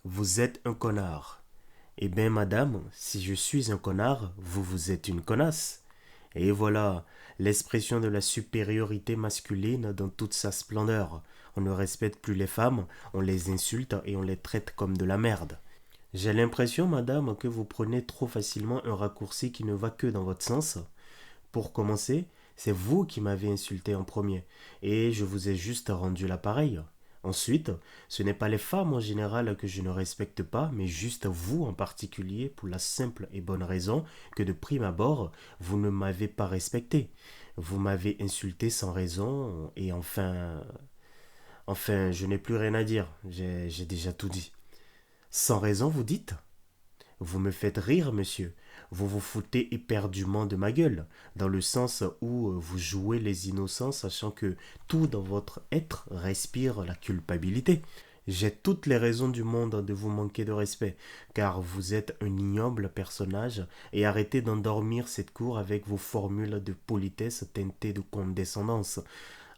Vous êtes un connard. Eh bien, madame, si je suis un connard, vous êtes une connasse. Et voilà, l'expression de la supériorité masculine dans toute sa splendeur. On ne respecte plus les femmes, on les insulte et on les traite comme de la merde. J'ai l'impression, madame, que vous prenez trop facilement un raccourci qui ne va que dans votre sens. Pour commencer, c'est vous qui m'avez insulté en premier, et je vous ai juste rendu l'appareil. Ensuite, ce n'est pas les femmes en général que je ne respecte pas, mais juste vous en particulier, pour la simple et bonne raison que de prime abord, vous ne m'avez pas respecté. Vous m'avez insulté sans raison, et enfin, je n'ai plus rien à dire, j'ai déjà tout dit. Sans raison, vous dites? Vous me faites rire, monsieur. Vous vous foutez éperdument de ma gueule, dans le sens où vous jouez les innocents, sachant que tout dans votre être respire la culpabilité. J'ai toutes les raisons du monde de vous manquer de respect, car vous êtes un ignoble personnage, et arrêtez d'endormir cette cour avec vos formules de politesse teintées de condescendance.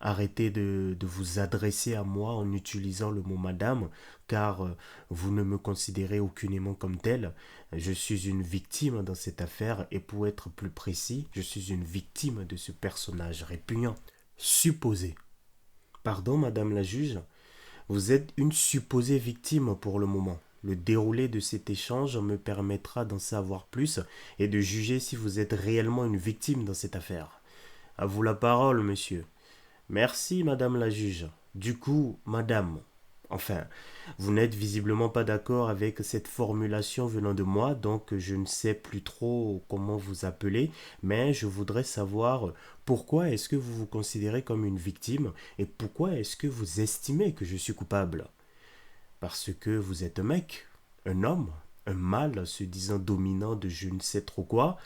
Arrêtez de vous adresser à moi en utilisant le mot madame, car vous ne me considérez aucunement comme tel. Je suis une victime dans cette affaire, et pour être plus précis, je suis une victime de ce personnage répugnant. Supposé. Pardon, madame la juge, vous êtes une supposée victime pour le moment. Le déroulé de cet échange me permettra d'en savoir plus et de juger si vous êtes réellement une victime dans cette affaire. À vous la parole, monsieur. Merci, madame la juge. Du coup, madame, enfin, vous n'êtes visiblement pas d'accord avec cette formulation venant de moi, donc je ne sais plus trop comment vous appeler, mais je voudrais savoir pourquoi est-ce que vous vous considérez comme une victime et pourquoi est-ce que vous estimez que je suis coupable. Parce que vous êtes un mec, un homme, un mâle se disant dominant de je ne sais trop quoi,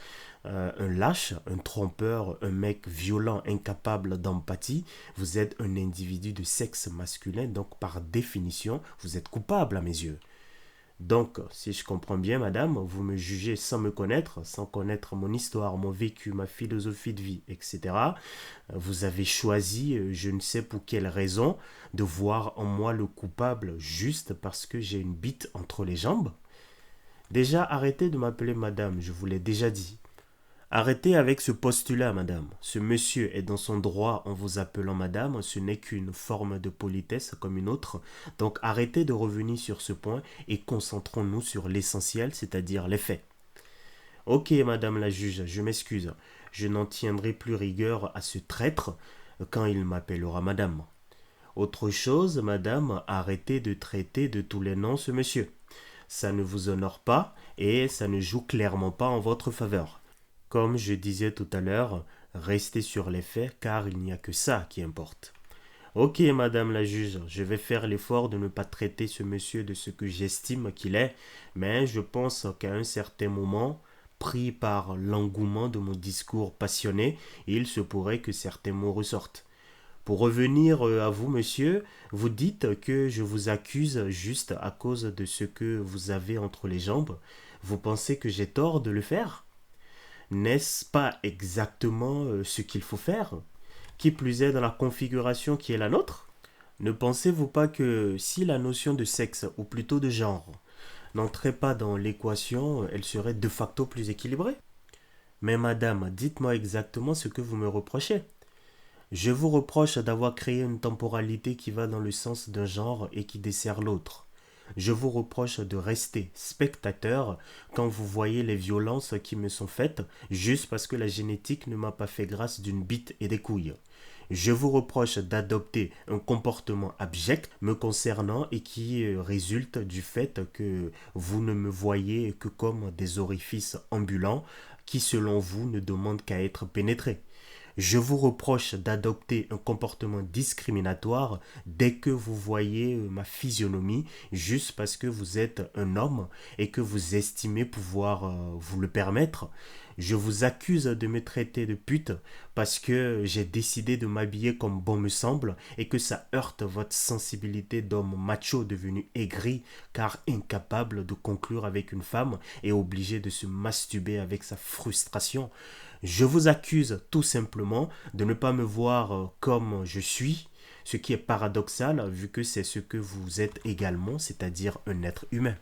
un lâche, un trompeur, un mec violent, incapable d'empathie. Vous êtes un individu de sexe masculin, donc par définition, vous êtes coupable à mes yeux. Donc, si je comprends bien, madame, vous me jugez sans me connaître, sans connaître mon histoire, mon vécu, ma philosophie de vie, etc. Vous avez choisi, je ne sais pour quelle raison, de voir en moi le coupable juste parce que j'ai une bite entre les jambes. Déjà, arrêtez de m'appeler madame, je vous l'ai déjà dit. Arrêtez avec ce postulat, madame. Ce monsieur est dans son droit en vous appelant madame, ce n'est qu'une forme de politesse comme une autre. Donc arrêtez de revenir sur ce point et concentrons-nous sur l'essentiel, c'est-à-dire les faits. Ok, madame la juge, je m'excuse. Je n'en tiendrai plus rigueur à ce traître quand il m'appellera madame. Autre chose, madame, arrêtez de traiter de tous les noms ce monsieur. Ça ne vous honore pas et ça ne joue clairement pas en votre faveur. Comme je disais tout à l'heure, restez sur les faits car il n'y a que ça qui importe. Ok, madame la juge, je vais faire l'effort de ne pas traiter ce monsieur de ce que j'estime qu'il est, mais je pense qu'à un certain moment, pris par l'engouement de mon discours passionné, il se pourrait que certains mots ressortent. Pour revenir à vous, monsieur, vous dites que je vous accuse juste à cause de ce que vous avez entre les jambes. Vous pensez que j'ai tort de le faire? N'est-ce pas exactement ce qu'il faut faire? Qui plus est dans la configuration qui est la nôtre? Ne pensez-vous pas que si la notion de sexe, ou plutôt de genre, n'entrait pas dans l'équation, elle serait de facto plus équilibrée? Mais madame, dites-moi exactement ce que vous me reprochez. Je vous reproche d'avoir créé une temporalité qui va dans le sens d'un genre et qui dessert l'autre. Je vous reproche de rester spectateur quand vous voyez les violences qui me sont faites juste parce que la génétique ne m'a pas fait grâce d'une bite et des couilles. Je vous reproche d'adopter un comportement abject me concernant et qui résulte du fait que vous ne me voyez que comme des orifices ambulants qui selon vous ne demandent qu'à être pénétrés. Je vous reproche d'adopter un comportement discriminatoire dès que vous voyez ma physionomie, juste parce que vous êtes un homme et que vous estimez pouvoir vous le permettre. Je vous accuse de me traiter de pute parce que j'ai décidé de m'habiller comme bon me semble et que ça heurte votre sensibilité d'homme macho devenu aigri car incapable de conclure avec une femme et obligé de se masturber avec sa frustration. Je vous accuse tout simplement de ne pas me voir comme je suis, ce qui est paradoxal vu que c'est ce que vous êtes également, c'est-à-dire un être humain.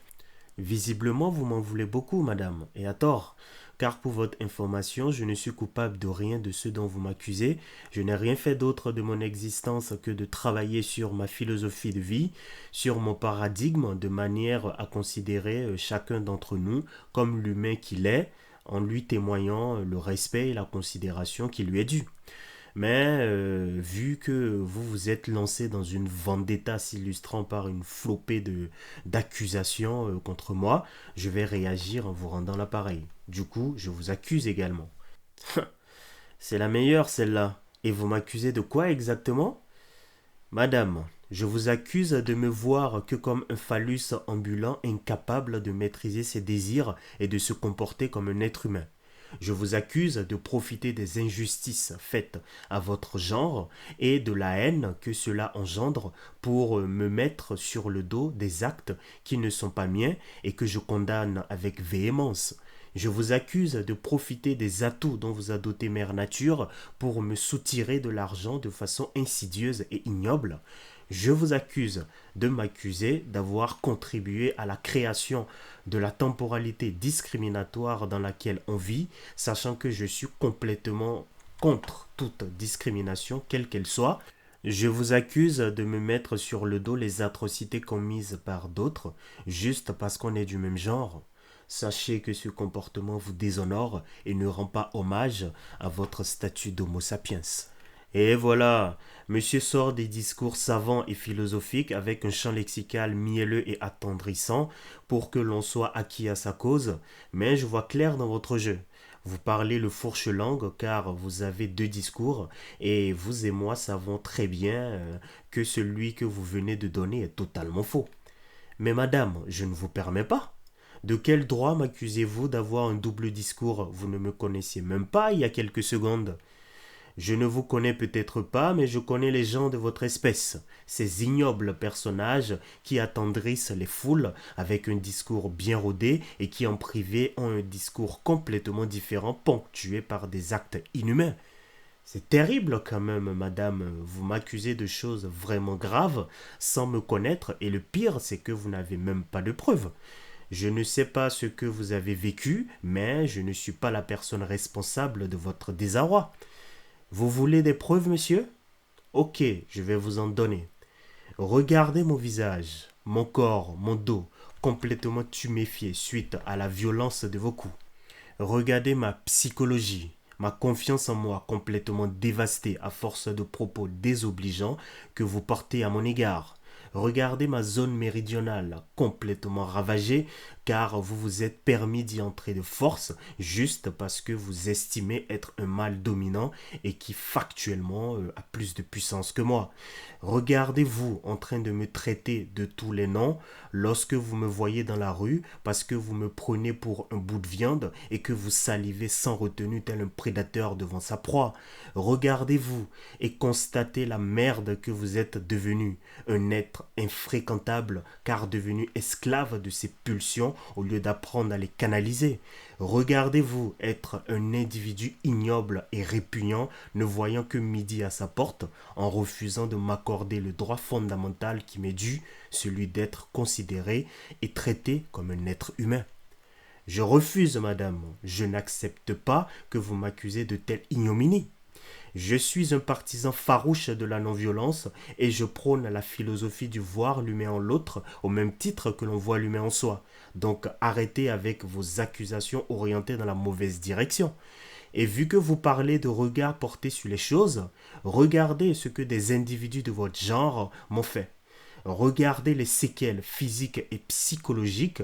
Visiblement, vous m'en voulez beaucoup, madame, et à tort, car pour votre information, je ne suis coupable de rien de ce dont vous m'accusez. Je n'ai rien fait d'autre de mon existence que de travailler sur ma philosophie de vie, sur mon paradigme, de manière à considérer chacun d'entre nous comme l'humain qu'il est, en lui témoignant le respect et la considération qui lui est due. Mais vu que vous vous êtes lancé dans une vendetta s'illustrant par une flopée d'accusations contre moi, je vais réagir en vous rendant l'appareil. Du coup, je vous accuse également. C'est la meilleure celle-là. Et vous m'accusez de quoi exactement? Madame, je vous accuse de me voir que comme un phallus ambulant incapable de maîtriser ses désirs et de se comporter comme un être humain. Je vous accuse de profiter des injustices faites à votre genre et de la haine que cela engendre pour me mettre sur le dos des actes qui ne sont pas miens et que je condamne avec véhémence. Je vous accuse de profiter des atouts dont vous a doté Mère Nature pour me soutirer de l'argent de façon insidieuse et ignoble. Je vous accuse de m'accuser d'avoir contribué à la création de la temporalité discriminatoire dans laquelle on vit, sachant que je suis complètement contre toute discrimination, quelle qu'elle soit. Je vous accuse de me mettre sur le dos les atrocités commises par d'autres, juste parce qu'on est du même genre. Sachez que ce comportement vous déshonore et ne rend pas hommage à votre statut d'Homo sapiens. Et voilà, monsieur sort des discours savants et philosophiques avec un champ lexical mielleux et attendrissant pour que l'on soit acquis à sa cause, mais je vois clair dans votre jeu. Vous parlez le fourche-langue car vous avez deux discours et vous et moi savons très bien que celui que vous venez de donner est totalement faux. Mais madame, je ne vous permets pas. De quel droit m'accusez-vous d'avoir un double discours? Vous ne me connaissiez même pas il y a quelques secondes. Je ne vous connais peut-être pas, mais je connais les gens de votre espèce, ces ignobles personnages qui attendrissent les foules avec un discours bien rodé et qui en privé ont un discours complètement différent, ponctué par des actes inhumains. C'est terrible quand même, madame, vous m'accusez de choses vraiment graves sans me connaître et le pire c'est que vous n'avez même pas de preuves. Je ne sais pas ce que vous avez vécu, mais je ne suis pas la personne responsable de votre désarroi. Vous voulez des preuves, monsieur? Ok, je vais vous en donner. Regardez mon visage, mon corps, mon dos, complètement tuméfié suite à la violence de vos coups. Regardez ma psychologie, ma confiance en moi complètement dévastée à force de propos désobligeants que vous portez à mon égard. Regardez ma zone méridionale complètement ravagée car vous vous êtes permis d'y entrer de force juste parce que vous estimez être un mâle dominant et qui factuellement a plus de puissance que moi. Regardez-vous en train de me traiter de tous les noms lorsque vous me voyez dans la rue parce que vous me prenez pour un bout de viande et que vous salivez sans retenue tel un prédateur devant sa proie. Regardez-vous et constatez la merde que vous êtes devenu, un être infréquentable car devenu esclave de ses pulsions au lieu d'apprendre à les canaliser. Regardez-vous être un individu ignoble et répugnant, ne voyant que midi à sa porte, en refusant de m'accorder le droit fondamental qui m'est dû, celui d'être considéré et traité comme un être humain. Je refuse, madame, je n'accepte pas que vous m'accusez de telle ignominie. Je suis un partisan farouche de la non-violence et je prône la philosophie du voir l'humain en l'autre au même titre que l'on voit l'humain en soi. Donc arrêtez avec vos accusations orientées dans la mauvaise direction. Et vu que vous parlez de regard porté sur les choses, regardez ce que des individus de votre genre m'ont fait. Regardez les séquelles physiques et psychologiques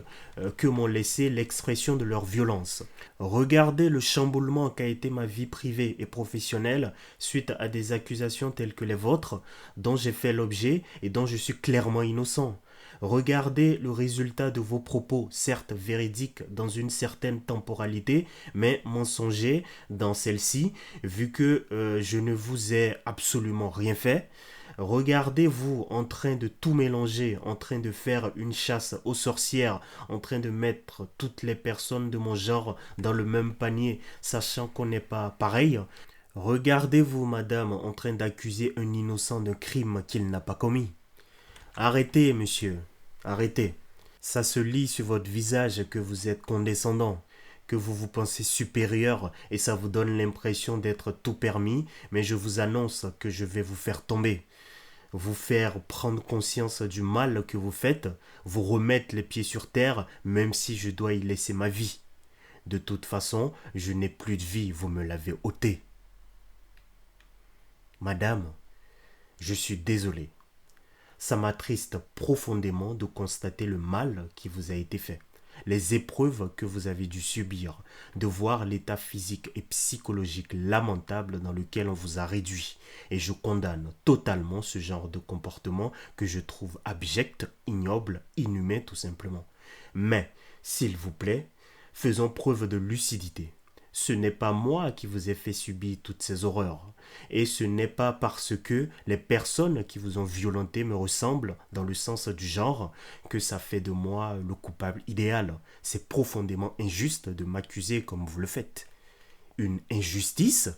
que m'ont laissé l'expression de leur violence. Regardez le chamboulement qu'a été ma vie privée et professionnelle suite à des accusations telles que les vôtres, dont j'ai fait l'objet et dont je suis clairement innocent. Regardez le résultat de vos propos, certes véridiques dans une certaine temporalité, mais mensongers dans celle-ci, vu que je ne vous ai absolument rien fait. Regardez-vous en train de tout mélanger, en train de faire une chasse aux sorcières, en train de mettre toutes les personnes de mon genre dans le même panier, sachant qu'on n'est pas pareil. Regardez-vous, madame, en train d'accuser un innocent d'un crime qu'il n'a pas commis. Arrêtez, monsieur, arrêtez. Ça se lit sur votre visage que vous êtes condescendant, que vous vous pensez supérieur et ça vous donne l'impression d'être tout permis, mais je vous annonce que je vais vous faire tomber, vous faire prendre conscience du mal que vous faites, vous remettre les pieds sur terre, même si je dois y laisser ma vie. De toute façon, je n'ai plus de vie, vous me l'avez ôtée. Madame, je suis désolé. Ça m'attriste profondément de constater le mal qui vous a été fait, les épreuves que vous avez dû subir, de voir l'état physique et psychologique lamentable dans lequel on vous a réduit. Et je condamne totalement ce genre de comportement que je trouve abject, ignoble, inhumain tout simplement. Mais, s'il vous plaît, faisons preuve de lucidité. Ce n'est pas moi qui vous ai fait subir toutes ces horreurs. Et ce n'est pas parce que les personnes qui vous ont violenté me ressemblent dans le sens du genre que ça fait de moi le coupable idéal. C'est profondément injuste de m'accuser comme vous le faites. Une injustice?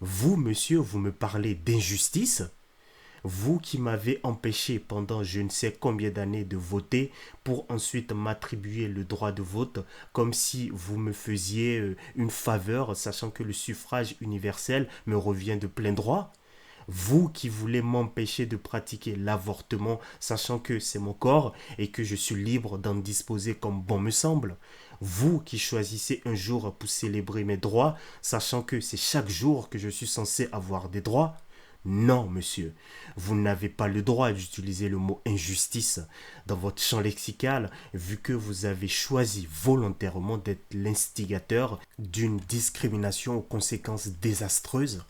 Vous, monsieur, vous me parlez d'injustice? Vous qui m'avez empêché pendant je ne sais combien d'années de voter pour ensuite m'attribuer le droit de vote comme si vous me faisiez une faveur sachant que le suffrage universel me revient de plein droit. Vous qui voulez m'empêcher de pratiquer l'avortement sachant que c'est mon corps et que je suis libre d'en disposer comme bon me semble. Vous qui choisissez un jour pour célébrer mes droits sachant que c'est chaque jour que je suis censé avoir des droits. Non, monsieur, vous n'avez pas le droit d'utiliser le mot injustice dans votre champ lexical, vu que vous avez choisi volontairement d'être l'instigateur d'une discrimination aux conséquences désastreuses.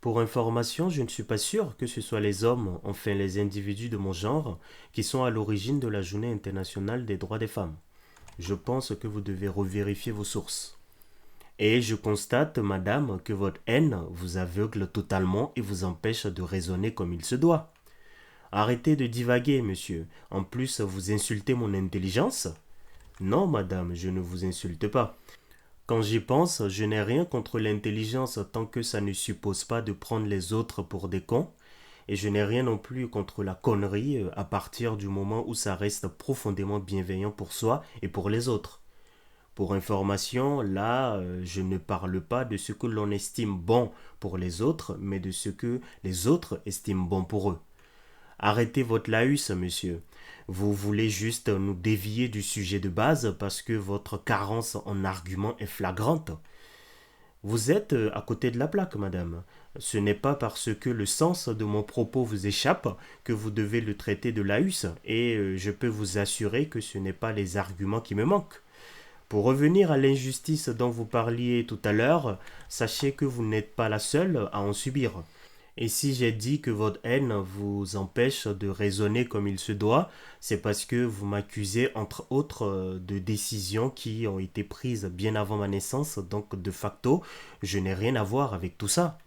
Pour information, je ne suis pas sûr que ce soit les hommes, enfin les individus de mon genre, qui sont à l'origine de la Journée internationale des droits des femmes. Je pense que vous devez revérifier vos sources. Et je constate, madame, que votre haine vous aveugle totalement et vous empêche de raisonner comme il se doit. Arrêtez de divaguer, monsieur. En plus, vous insultez mon intelligence? Non, madame, je ne vous insulte pas. Quand j'y pense, je n'ai rien contre l'intelligence tant que ça ne suppose pas de prendre les autres pour des cons, et je n'ai rien non plus contre la connerie à partir du moment où ça reste profondément bienveillant pour soi et pour les autres. Pour information, là, je ne parle pas de ce que l'on estime bon pour les autres, mais de ce que les autres estiment bon pour eux. Arrêtez votre laïus, monsieur. Vous voulez juste nous dévier du sujet de base parce que votre carence en arguments est flagrante. Vous êtes à côté de la plaque, madame. Ce n'est pas parce que le sens de mon propos vous échappe que vous devez le traiter de laïus, et je peux vous assurer que ce n'est pas les arguments qui me manquent. Pour revenir à l'injustice dont vous parliez tout à l'heure, sachez que vous n'êtes pas la seule à en subir. Et si j'ai dit que votre haine vous empêche de raisonner comme il se doit, c'est parce que vous m'accusez entre autres de décisions qui ont été prises bien avant ma naissance, donc de facto, je n'ai rien à voir avec tout ça.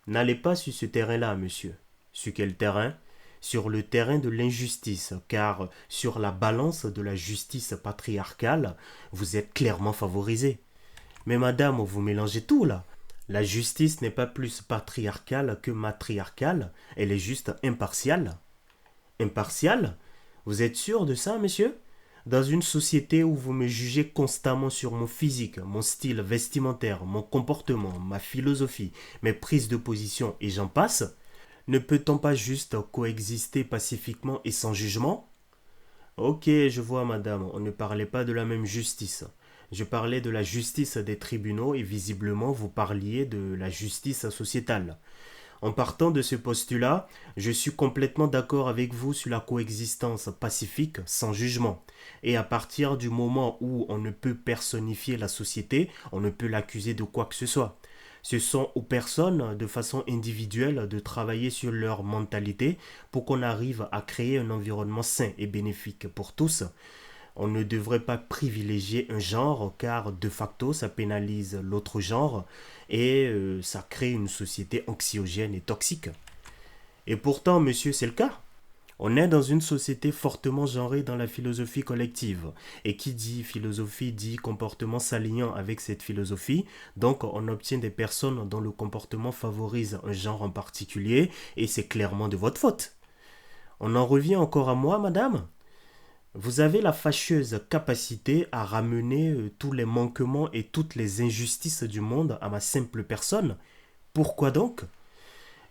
N'allez pas sur ce terrain-là, monsieur. Sur quel terrain? Sur le terrain de l'injustice, car sur la balance de la justice patriarcale, vous êtes clairement favorisé. Mais madame, vous mélangez tout là. La justice n'est pas plus patriarcale que matriarcale, elle est juste impartiale. Impartiale? Vous êtes sûr de ça, monsieur? Dans une société où vous me jugez constamment sur mon physique, mon style vestimentaire, mon comportement, ma philosophie, mes prises de position et j'en passe, ne peut-on pas juste coexister pacifiquement et sans jugement? Ok, je vois, madame, on ne parlait pas de la même justice. Je parlais de la justice des tribunaux et visiblement vous parliez de la justice sociétale. En partant de ce postulat, je suis complètement d'accord avec vous sur la coexistence pacifique sans jugement. Et à partir du moment où on ne peut personnifier la société, on ne peut l'accuser de quoi que ce soit. Ce sont aux personnes, de façon individuelle, de travailler sur leur mentalité pour qu'on arrive à créer un environnement sain et bénéfique pour tous. On ne devrait pas privilégier un genre car de facto ça pénalise l'autre genre et ça crée une société anxiogène et toxique. Et pourtant, monsieur, c'est le cas. On est dans une société fortement genrée dans la philosophie collective. Et qui dit philosophie dit comportement s'alignant avec cette philosophie. Donc on obtient des personnes dont le comportement favorise un genre en particulier et c'est clairement de votre faute. On en revient encore à moi, madame. Vous avez la fâcheuse capacité à ramener tous les manquements et toutes les injustices du monde à ma simple personne. Pourquoi donc?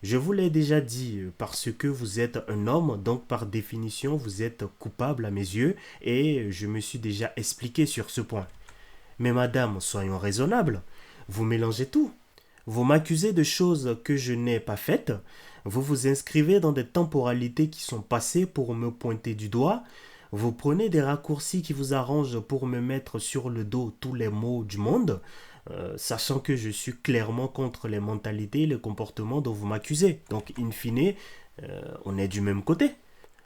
Je vous l'ai déjà dit, parce que vous êtes un homme, donc par définition, vous êtes coupable à mes yeux, et je me suis déjà expliqué sur ce point. Mais madame, soyons raisonnables, vous mélangez tout. Vous m'accusez de choses que je n'ai pas faites, vous vous inscrivez dans des temporalités qui sont passées pour me pointer du doigt, vous prenez des raccourcis qui vous arrangent pour me mettre sur le dos tous les maux du monde, sachant que je suis clairement contre les mentalités et les comportements dont vous m'accusez. Donc, in fine, on est du même côté.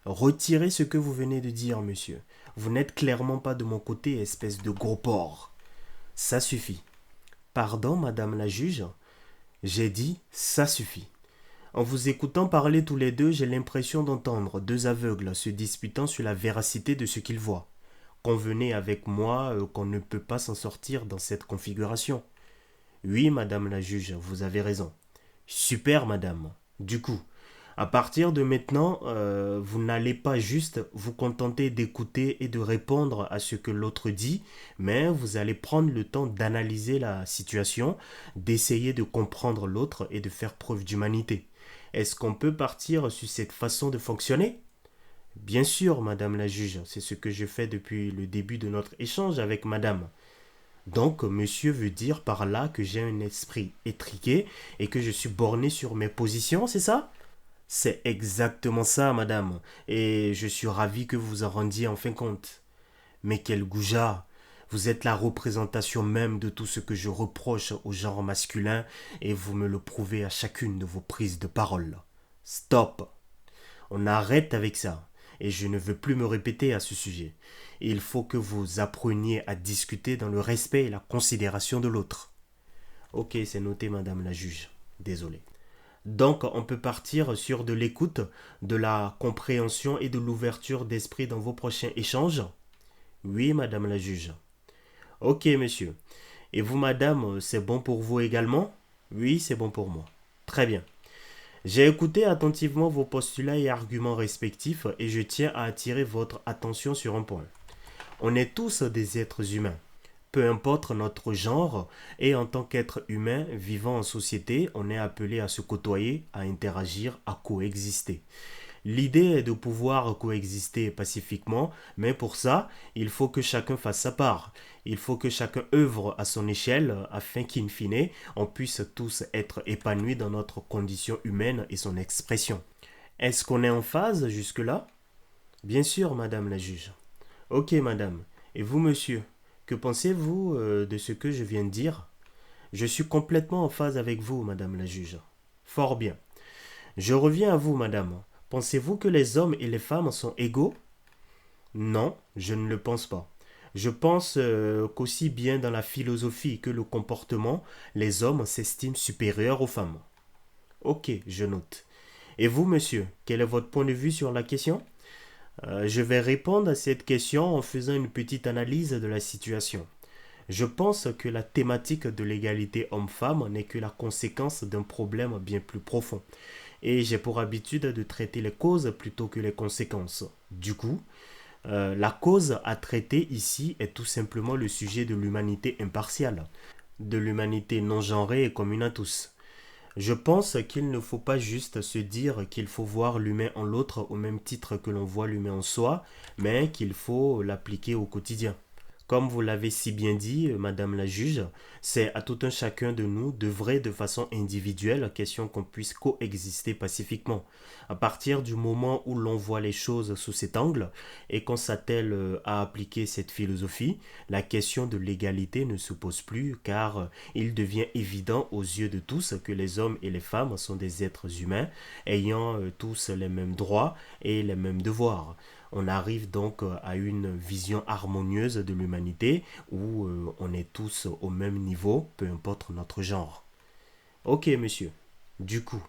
Retirez ce que vous venez de dire, monsieur. Vous n'êtes clairement pas de mon côté, espèce de gros porc. Ça suffit. Pardon, madame la juge. J'ai dit ça suffit. En vous écoutant parler tous les deux, j'ai l'impression d'entendre deux aveugles se disputant sur la véracité de ce qu'ils voient. Convenez avec moi qu'on ne peut pas s'en sortir dans cette configuration. Oui, madame la juge, vous avez raison. Super, madame. Du coup, à partir de maintenant, vous n'allez pas juste vous contenter d'écouter et de répondre à ce que l'autre dit, mais vous allez prendre le temps d'analyser la situation, d'essayer de comprendre l'autre et de faire preuve d'humanité. Est-ce qu'on peut partir sur cette façon de fonctionner? Bien sûr, madame la juge, c'est ce que je fais depuis le début de notre échange avec madame. Donc, monsieur veut dire par là que j'ai un esprit étriqué et que je suis borné sur mes positions, c'est ça? C'est exactement ça, madame, et je suis ravi que vous vous en rendiez enfin compte. Mais quel goujat! Vous êtes la représentation même de tout ce que je reproche au genre masculin et vous me le prouvez à chacune de vos prises de parole. Stop! On arrête avec ça et je ne veux plus me répéter à ce sujet. Il faut que vous appreniez à discuter dans le respect et la considération de l'autre. Ok, c'est noté, madame la juge. Désolé. Donc, on peut partir sur de l'écoute, de la compréhension et de l'ouverture d'esprit dans vos prochains échanges? Oui, madame la juge. Ok, monsieur. Et vous, madame, c'est bon pour vous également? Oui, c'est bon pour moi. Très bien. J'ai écouté attentivement vos postulats et arguments respectifs et je tiens à attirer votre attention sur un point. On est tous des êtres humains, peu importe notre genre, et en tant qu'être humain vivant en société, on est appelé à se côtoyer, à interagir, à coexister. L'idée est de pouvoir coexister pacifiquement, mais pour ça, il faut que chacun fasse sa part. Il faut que chacun œuvre à son échelle afin qu'in fine, on puisse tous être épanouis dans notre condition humaine et son expression. Est-ce qu'on est en phase jusque-là? Bien sûr, madame la juge. Ok, madame. Et vous, monsieur, que pensez-vous de ce que je viens de dire? Je suis complètement en phase avec vous, madame la juge. Fort bien. Je reviens à vous, madame. Pensez-vous que les hommes et les femmes sont égaux? Non, je ne le pense pas. Je pense qu'aussi bien dans la philosophie que le comportement, les hommes s'estiment supérieurs aux femmes. Ok, je note. Et vous, monsieur, quel est votre point de vue sur la question? Je vais répondre à cette question en faisant une petite analyse de la situation. Je pense que la thématique de l'égalité homme-femme n'est que la conséquence d'un problème bien plus profond. Et j'ai pour habitude de traiter les causes plutôt que les conséquences. Du coup, la cause à traiter ici est tout simplement le sujet de l'humanité impartiale, de l'humanité non genrée et commune à tous. Je pense qu'il ne faut pas juste se dire qu'il faut voir l'humain en l'autre au même titre que l'on voit l'humain en soi, mais qu'il faut l'appliquer au quotidien. Comme vous l'avez si bien dit, madame la juge, c'est à tout un chacun de nous d'œuvrer de façon individuelle, question qu'on puisse coexister pacifiquement. À partir du moment où l'on voit les choses sous cet angle et qu'on s'attelle à appliquer cette philosophie, la question de l'égalité ne se pose plus car il devient évident aux yeux de tous que les hommes et les femmes sont des êtres humains ayant tous les mêmes droits et les mêmes devoirs. On arrive donc à une vision harmonieuse de l'humanité où on est tous au même niveau, peu importe notre genre. Ok, monsieur. Du coup,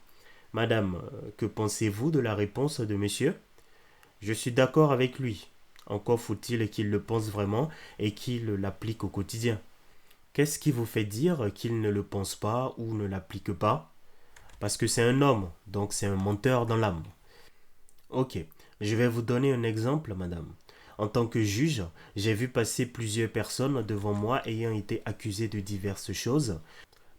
madame, que pensez-vous de la réponse de monsieur? Je suis d'accord avec lui. Encore faut-il qu'il le pense vraiment et qu'il l'applique au quotidien. Qu'est-ce qui vous fait dire qu'il ne le pense pas ou ne l'applique pas? Parce que c'est un homme, donc c'est un menteur dans l'âme. Ok, je vais vous donner un exemple, madame. En tant que juge, j'ai vu passer plusieurs personnes devant moi ayant été accusées de diverses choses.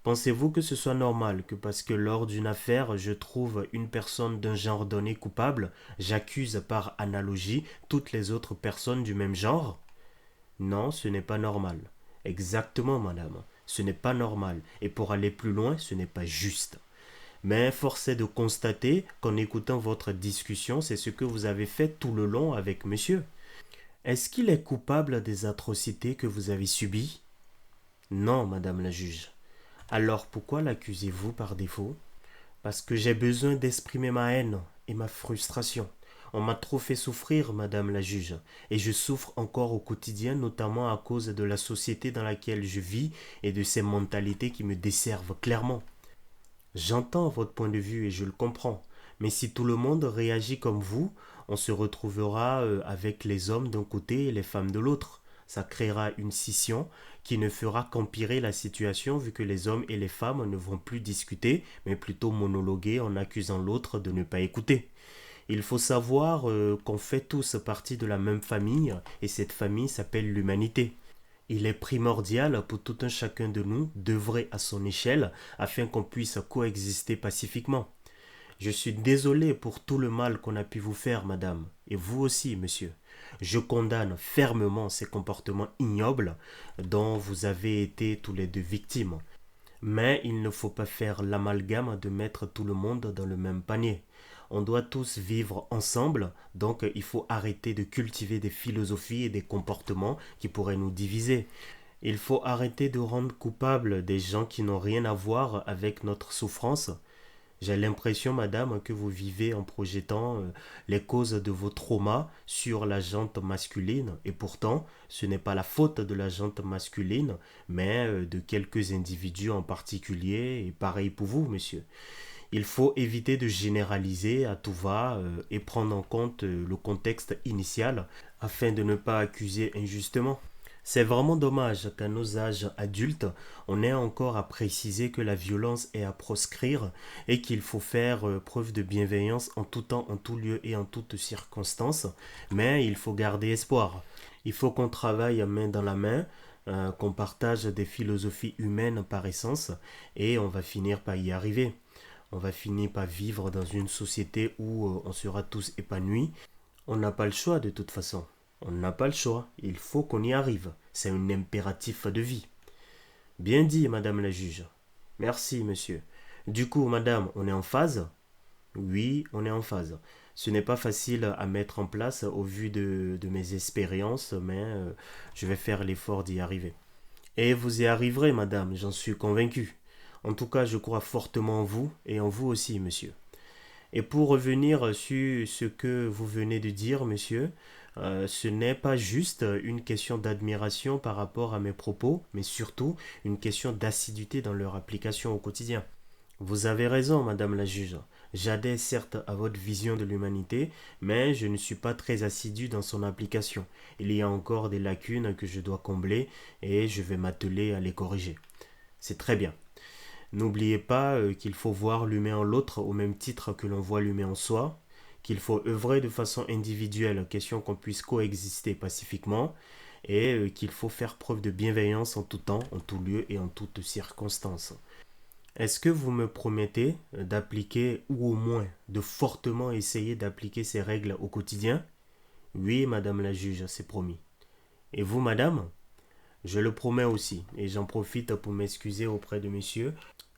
Pensez-vous que ce soit normal que parce que lors d'une affaire, je trouve une personne d'un genre donné coupable, j'accuse par analogie toutes les autres personnes du même genre? Non, ce n'est pas normal. Exactement, madame. Ce n'est pas normal. Et pour aller plus loin, ce n'est pas juste. Mais force est de constater qu'en écoutant votre discussion, c'est ce que vous avez fait tout le long avec monsieur. Est-ce qu'il est coupable des atrocités que vous avez subies? Non, madame la juge. Alors pourquoi l'accusez-vous par défaut? Parce que j'ai besoin d'exprimer ma haine et ma frustration. On m'a trop fait souffrir, madame la juge, et je souffre encore au quotidien, notamment à cause de la société dans laquelle je vis et de ces mentalités qui me desservent clairement. J'entends votre point de vue et je le comprends, mais si tout le monde réagit comme vous, on se retrouvera avec les hommes d'un côté et les femmes de l'autre. Ça créera une scission qui ne fera qu'empirer la situation vu que les hommes et les femmes ne vont plus discuter, mais plutôt monologuer en accusant l'autre de ne pas écouter. Il faut savoir qu'on fait tous partie de la même famille et cette famille s'appelle l'humanité. Il est primordial pour tout un chacun de nous d'œuvrer à son échelle afin qu'on puisse coexister pacifiquement. Je suis désolé pour tout le mal qu'on a pu vous faire, madame, et vous aussi, monsieur. Je condamne fermement ces comportements ignobles dont vous avez été tous les deux victimes. Mais il ne faut pas faire l'amalgame de mettre tout le monde dans le même panier. On doit tous vivre ensemble, donc il faut arrêter de cultiver des philosophies et des comportements qui pourraient nous diviser. Il faut arrêter de rendre coupables des gens qui n'ont rien à voir avec notre souffrance. J'ai l'impression, madame, que vous vivez en projetant les causes de vos traumas sur la jante masculine, et pourtant, ce n'est pas la faute de la jante masculine, mais de quelques individus en particulier, et pareil pour vous, monsieur. Il faut éviter de généraliser à tout va et prendre en compte le contexte initial afin de ne pas accuser injustement. C'est vraiment dommage qu'à nos âges adultes, on ait encore à préciser que la violence est à proscrire et qu'il faut faire preuve de bienveillance en tout temps, en tout lieu et en toutes circonstances, mais il faut garder espoir. Il faut qu'on travaille main dans la main, qu'on partage des philosophies humaines par essence et on va finir par y arriver. On va finir par vivre dans une société où on sera tous épanouis. On n'a pas le choix de toute façon. On n'a pas le choix. Il faut qu'on y arrive. C'est un impératif de vie. Bien dit, madame la juge. Merci, monsieur. Du coup, madame, on est en phase? Oui, on est en phase. Ce n'est pas facile à mettre en place au vu de mes expériences, mais je vais faire l'effort d'y arriver. Et vous y arriverez, madame, j'en suis convaincu. En tout cas, je crois fortement en vous et en vous aussi, monsieur. Et pour revenir sur ce que vous venez de dire, monsieur, ce n'est pas juste une question d'admiration par rapport à mes propos, mais surtout une question d'assiduité dans leur application au quotidien. Vous avez raison, madame la juge. J'adhère certes à votre vision de l'humanité, mais je ne suis pas très assidu dans son application. Il y a encore des lacunes que je dois combler et je vais m'atteler à les corriger. C'est très bien. N'oubliez pas qu'il faut voir l'humain en l'autre au même titre que l'on voit l'humain en soi, qu'il faut œuvrer de façon individuelle, question qu'on puisse coexister pacifiquement, et qu'il faut faire preuve de bienveillance en tout temps, en tout lieu et en toutes circonstances. Est-ce que vous me promettez d'appliquer, ou au moins de fortement essayer d'appliquer ces règles au quotidien? Oui, madame la juge, c'est promis. Et vous, madame? Je le promets aussi, et j'en profite pour m'excuser auprès de monsieur.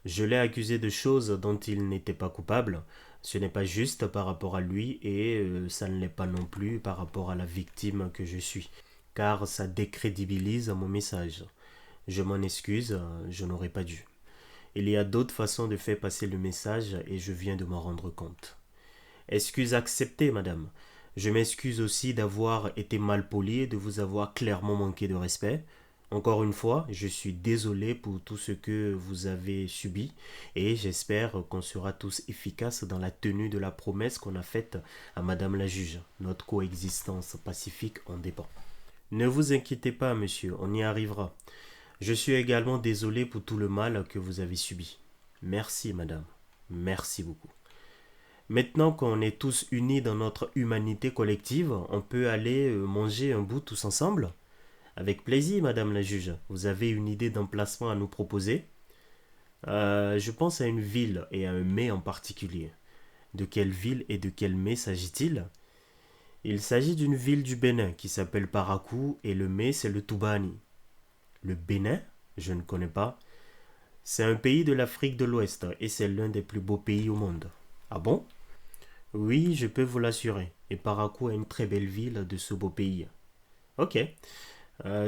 Je l'ai accusé de choses dont il n'était pas coupable. Ce n'est pas juste par rapport à lui et ça ne l'est pas non plus par rapport à la victime que je suis, car ça décrédibilise mon message. Je m'en excuse, je n'aurais pas dû. Il y a d'autres façons de faire passer le message et je viens de m'en rendre compte. Excuse acceptée, madame. Je m'excuse aussi d'avoir été mal poli et de vous avoir clairement manqué de respect. Encore une fois, je suis désolé pour tout ce que vous avez subi et j'espère qu'on sera tous efficaces dans la tenue de la promesse qu'on a faite à Madame la juge. Notre coexistence pacifique en dépend. Ne vous inquiétez pas, monsieur, on y arrivera. Je suis également désolé pour tout le mal que vous avez subi. Merci, madame. Merci beaucoup. Maintenant qu'on est tous unis dans notre humanité collective, on peut aller manger un bout tous ensemble? Avec plaisir, madame la juge. Vous avez une idée d'emplacement à nous proposer? Je pense à une ville et à un mets en particulier. De quelle ville et de quel mets s'agit-il? Il s'agit d'une ville du Bénin qui s'appelle Parakou et le mets c'est le Toubani. Le Bénin? Je ne connais pas. C'est un pays de l'Afrique de l'Ouest et c'est l'un des plus beaux pays au monde. Ah bon? Oui, je peux vous l'assurer. Et Parakou est une très belle ville de ce beau pays. Ok.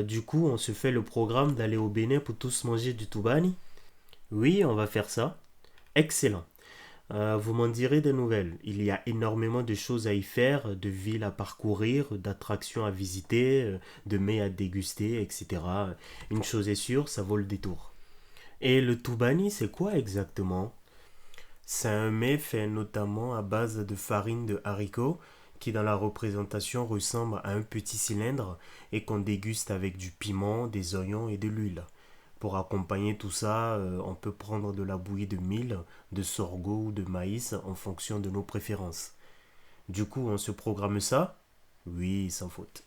Du coup, on se fait le programme d'aller au Bénin pour tous manger du Toubani? Oui, on va faire ça. Excellent. Vous m'en direz des nouvelles. Il y a énormément de choses à y faire, de villes à parcourir, d'attractions à visiter, de mets à déguster, etc. Une chose est sûre, ça vaut le détour. Et le Toubani, c'est quoi exactement? C'est un mets fait notamment à base de farine de haricots qui dans la représentation ressemble à un petit cylindre et qu'on déguste avec du piment, des oignons et de l'huile. Pour accompagner tout ça, on peut prendre de la bouillie de mil, de sorgho ou de maïs en fonction de nos préférences. Du coup, on se programme ça? Oui, sans faute.